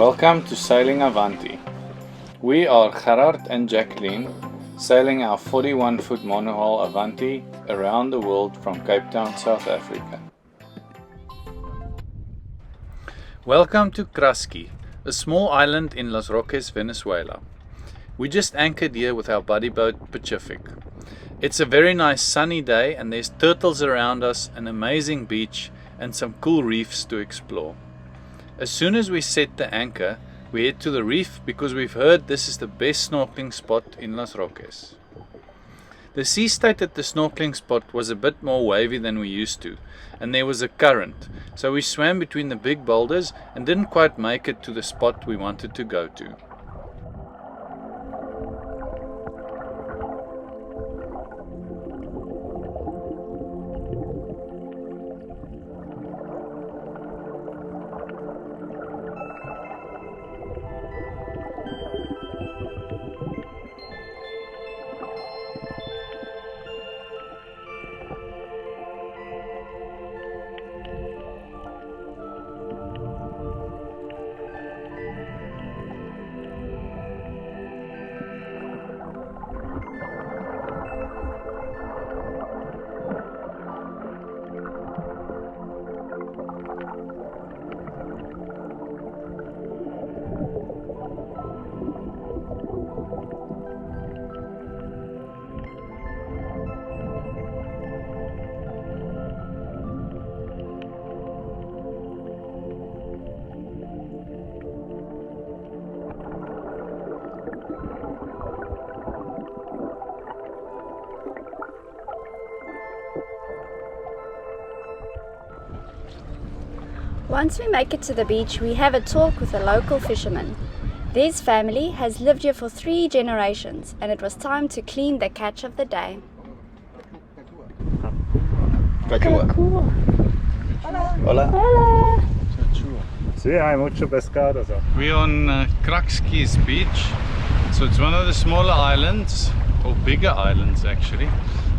Welcome to Sailing Avanti. We are Gerard and Jacqueline sailing our 41-foot monohull Avanti around the world from Cape Town, South Africa. Welcome to Crasky, a small island in Los Roques, Venezuela. We just anchored here with our buddy boat Pacific. It's a very nice sunny day and there's turtles around us, an amazing beach and some cool reefs to explore. As soon as we set the anchor, we head to the reef because we've heard this is the best snorkeling spot in Los Roques. The sea state at the snorkeling spot was a bit more wavy than we used to, and there was a current, so we swam between the big boulders and didn't quite make it to the spot we wanted to go to. Once we make it to the beach, we have a talk with a local fisherman. This family has lived here for 3 generations and it was time to clean the catch of the day. Hola. Hola. Sí, hay mucho pescado. We're on Kraski's beach, so it's one of the smaller islands, or bigger islands actually,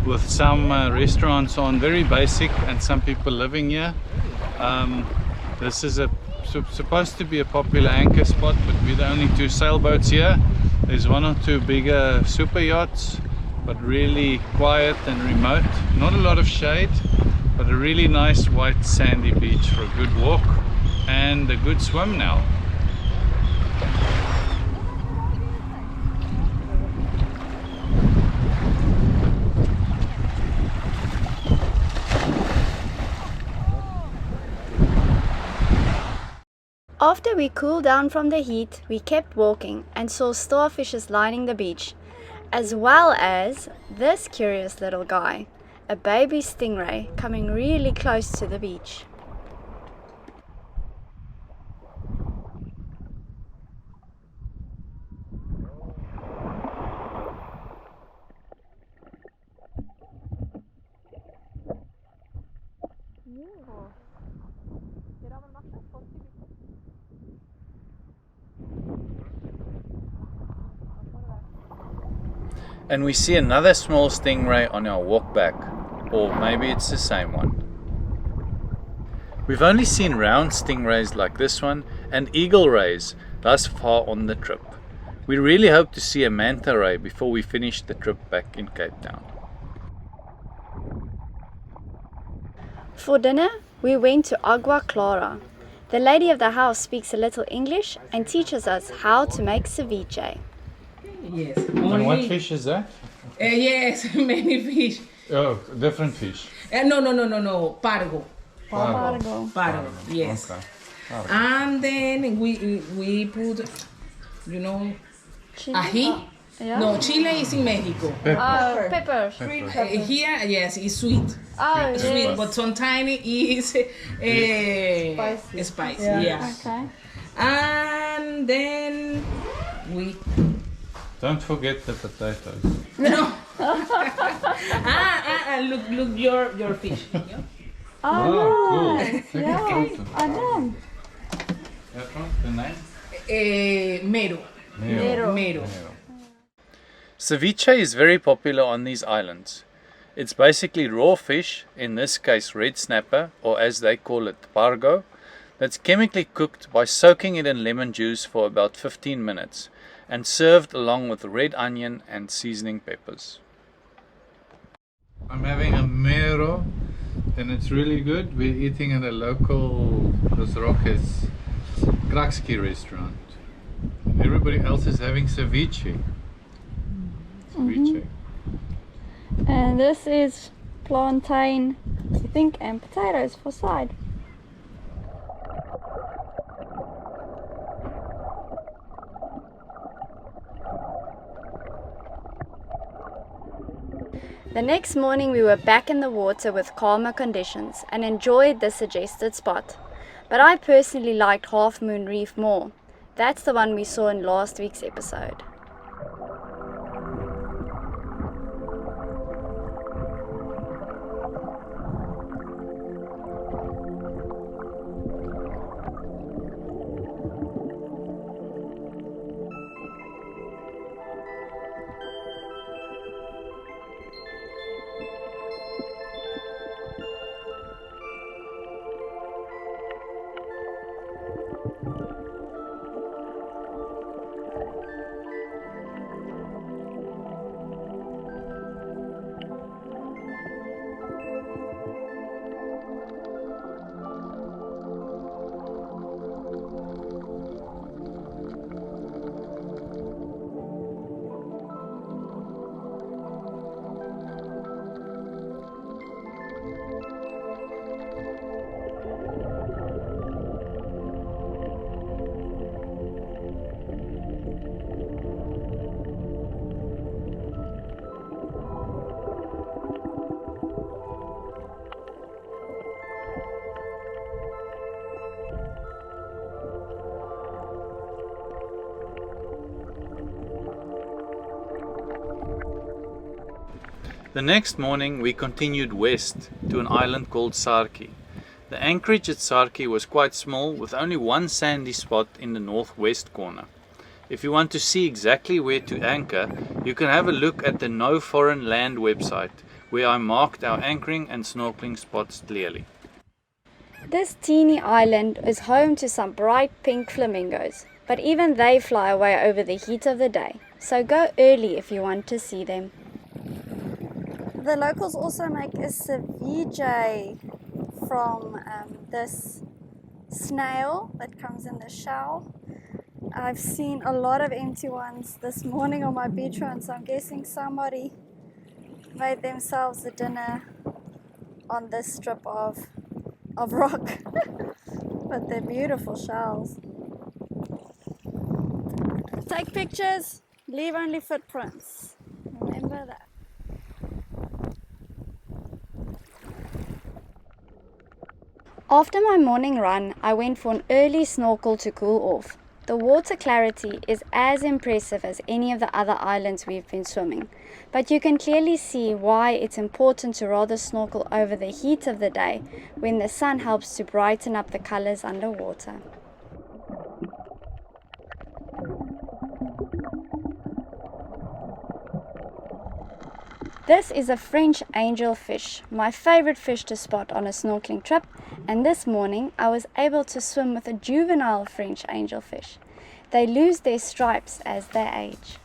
with some restaurants on, very basic, and some people living here. This is supposed to be a popular anchor spot, but we're the only 2 sailboats here. There's 1 or 2 bigger super yachts, but really quiet and remote. Not a lot of shade, but a really nice white sandy beach for a good walk and a good swim now. After we cooled down from the heat, we kept walking and saw starfishes lining the beach, as well as this curious little guy, a baby stingray coming really close to the beach. And we see another small stingray on our walk back, or maybe it's the same one. We've only seen round stingrays like this one and eagle rays thus far on the trip. We really hope to see a manta ray before we finish the trip back in Cape Town. For dinner, we went to Agua Clara. The lady of the house speaks a little English and teaches us how to make ceviche. Yes. And what fish is that? Yes, many fish. Oh, different fish. No. Pargo. Pargo. Yes. Okay. And then we put, Chile? ají. Yeah. No, Chile is in Mexico. Oh, pepper. Here, yes, it's sweet. Oh, Sweet, yes. but sometimes it's spicy. Yeah. Okay. And then we. Don't forget the potatoes. No. Look your fish. Yeah? Oh, nice. nice. Cool. Yeah, I know. That one, the name? Mero. Ceviche is very popular on these islands. It's basically raw fish, in this case red snapper, or as they call it, pargo, It's chemically cooked by soaking it in lemon juice for about 15 minutes and served along with red onion and seasoning peppers. I'm having a mero and it's really good. We're eating at a local Los Roques Kraske restaurant. Everybody else is having ceviche. Ceviche. And this is plantain, I think, and potatoes for side. The next morning we were back in the water with calmer conditions and enjoyed the suggested spot. But I personally liked Half Moon Reef more. That's the one we saw in last week's episode. The next morning we continued west to an island called Sarki. The anchorage at Sarki was quite small with only one sandy spot in the northwest corner. If you want to see exactly where to anchor, you can have a look at the No Foreign Land website where I marked our anchoring and snorkeling spots clearly. This teeny island is home to some bright pink flamingos, but even they fly away over the heat of the day, so go early if you want to see them. The locals also make a ceviche from this snail that comes in the shell. I've seen a lot of empty ones this morning on my beach run, so I'm guessing somebody made themselves a dinner on this strip of rock. But they're beautiful shells. Take pictures, leave only footprints. Remember that. After my morning run, I went for an early snorkel to cool off. The water clarity is as impressive as any of the other islands we've been swimming, but you can clearly see why it's important to rather snorkel over the heat of the day when the sun helps to brighten up the colors underwater. This is a French angelfish, my favorite fish to spot on a snorkeling trip, and this morning I was able to swim with a juvenile French angelfish. They lose their stripes as they age.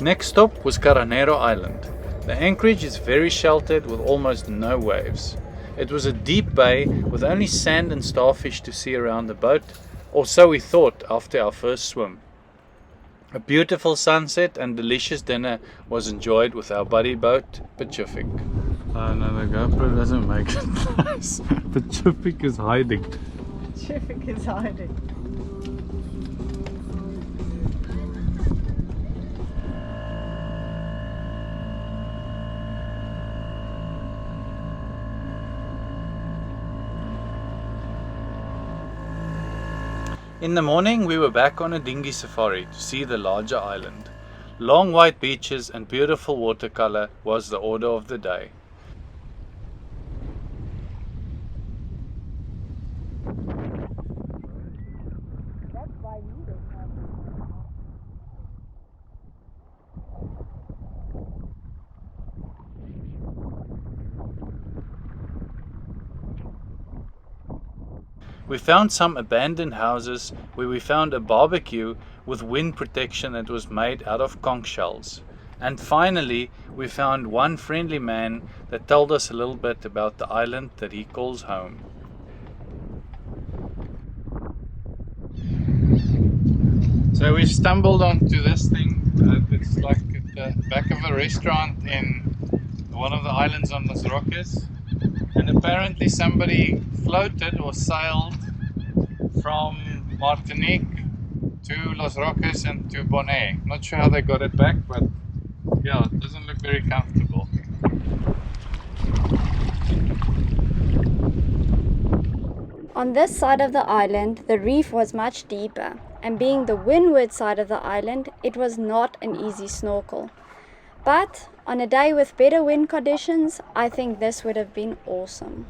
Next stop was Carnero Island. The anchorage is very sheltered with almost no waves. It was a deep bay with only sand and starfish to see around the boat, or so we thought after our first swim. A beautiful sunset and delicious dinner was enjoyed with our buddy boat, Pacific. Oh no, the GoPro doesn't make it nice. Pacific is hiding. Pacific is hiding. In the morning we were back on a dinghy safari to see the larger island. Long white beaches and beautiful watercolor was the order of the day. We found some abandoned houses where we found a barbecue with wind protection that was made out of conch shells. And finally, we found one friendly man that told us a little bit about the island that he calls home. So we stumbled onto this thing. It's like at the back of a restaurant in one of the islands on Los Roques. And apparently somebody floated or sailed from Martinique to Los Roques and to Bonaire. Not sure how they got it back, but yeah, it doesn't look very comfortable. On this side of the island, the reef was much deeper, and being the windward side of the island, it was not an easy snorkel. But on a day with better wind conditions, I think this would have been awesome.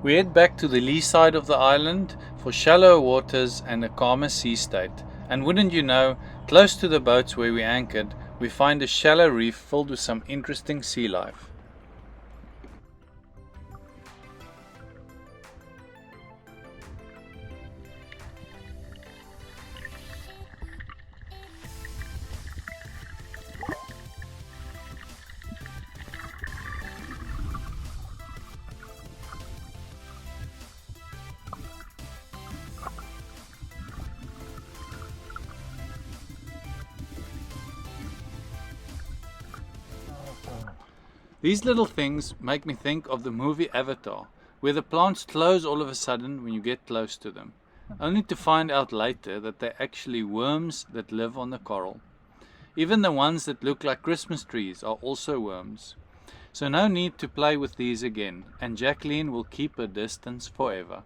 We head back to the lee side of the island for shallower waters and a calmer sea state. And wouldn't you know, close to the boats where we anchored, we find a shallow reef filled with some interesting sea life. These little things make me think of the movie Avatar, where the plants close all of a sudden when you get close to them, only to find out later that they're actually worms that live on the coral. Even the ones that look like Christmas trees are also worms. So no need to play with these again, and Jacqueline will keep her distance forever.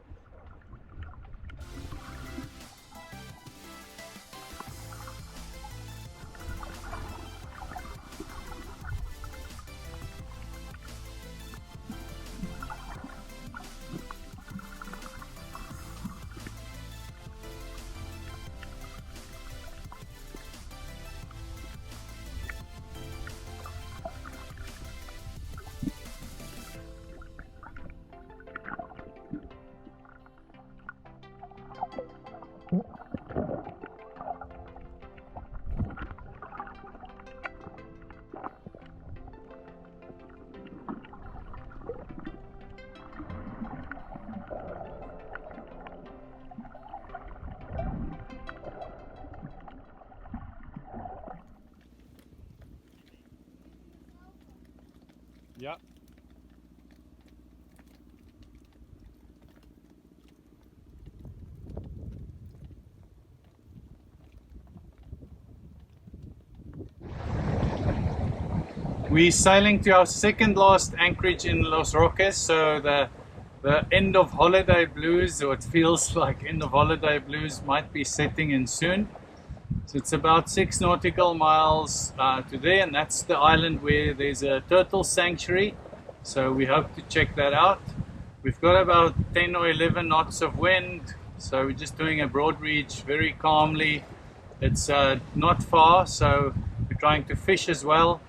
Ja. We're sailing to our second last anchorage in Los Roques, so the end of holiday blues, or it feels like end of holiday blues, might be setting in soon. So it's about 6 nautical miles to there, and that's the island where there's a turtle sanctuary, so we hope to check that out. We've got about 10 or 11 knots of wind, so we're just doing a broad reach very calmly. It's not far, so we're trying to fish as well.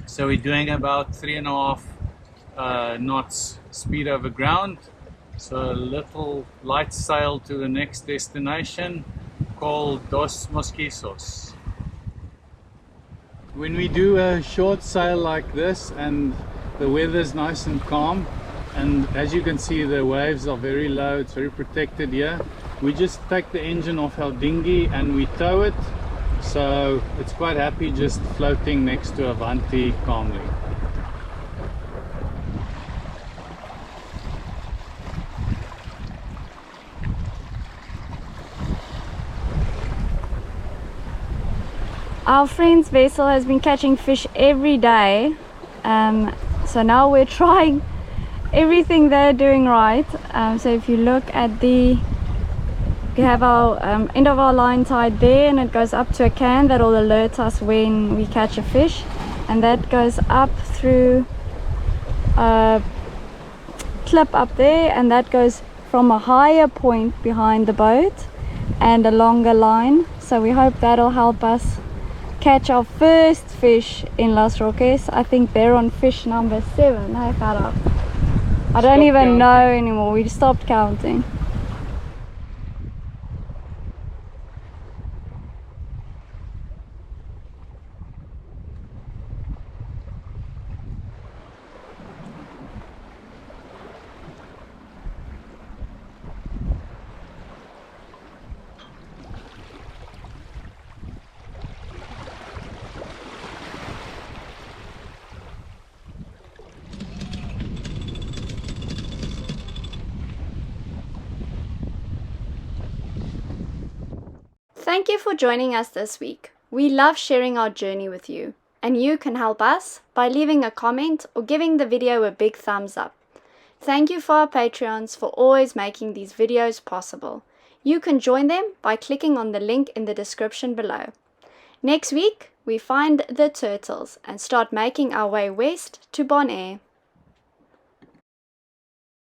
So we're doing about 3.5 knots speed over ground. So a little light sail to the next destination called Dos Mosquises. When we do a short sail like this and the weather's nice and calm, and as you can see the waves are very low, it's very protected here, we just take the engine off our dinghy and we tow it, so it's quite happy just floating next to Avanti calmly. Our friend's vessel has been catching fish every day, so now we're trying everything they're doing right. So if you look at we have our end of our line tied there, and it goes up to a can that will alert us when we catch a fish, and that goes up through a clip up there, and that goes from a higher point behind the boat and a longer line. So we hope that'll help us catch our first fish in Los Roques. I think they're on fish number 7. Hey, Farah. I don't even know anymore. We stopped counting. Thank you for joining us this week. We love sharing our journey with you, and you can help us by leaving a comment or giving the video a big thumbs up. Thank you for our Patreons for always making these videos possible. You can join them by clicking on the link in the description below. Next week, we find the turtles and start making our way west to Bonaire.